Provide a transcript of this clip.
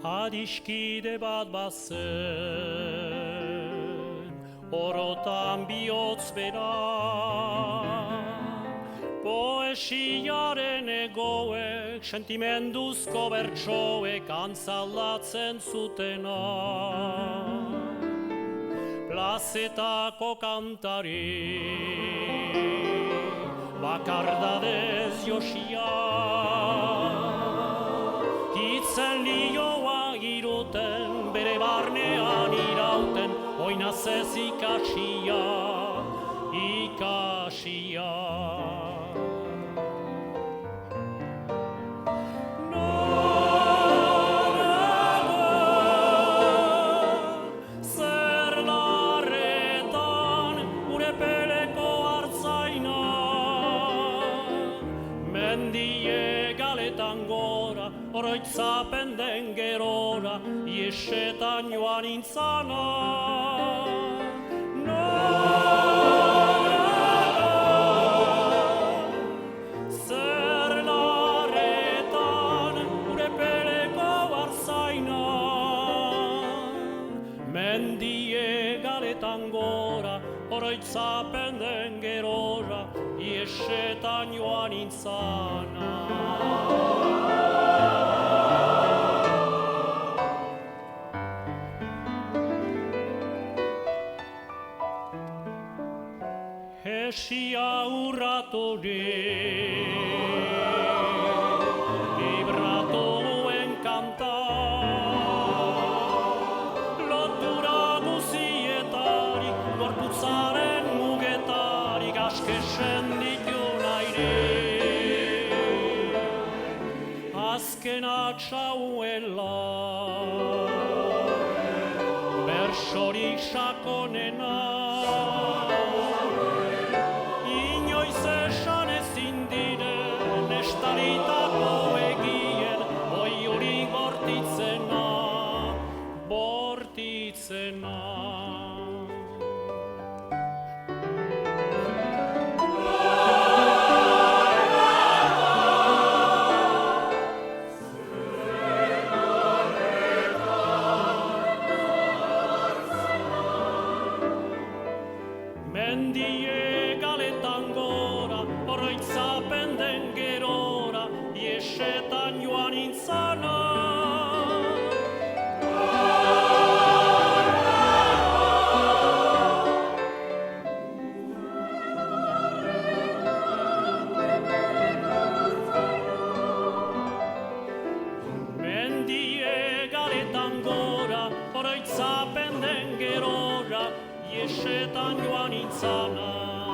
Adiskide bat bazen, orotan bihotz bera, poesiaren egoek, sentimenduzko bertsoek antzalatzen zutena. Plazetako kantari, bakardadez josia, hitzen lioa giruten, bere barnean irauten, oinazez ikasia, ikasia. Mendie galetan gora, oroitzapen den gerora, iesetan joan intzana. Zer larretan gure peleko arzaina. Mendie galetan gora, oroitzapen den gerora, iesetan joan intzana. Hesia urratore, vibratoen kanta, lotura guzietari, gorputzaren mugetari, gaskesen ditun aire. Azkenak sauela, bersorik sakonena, inoiz esan ezin diren estaritako egien, oiuri bortitzena, bortitzena. Mendie galetan gora, oroitzapen den gerora, iesetan joan intzana. Mendie galetan gora, oroitzapen den gerora, iesetan joan intzana.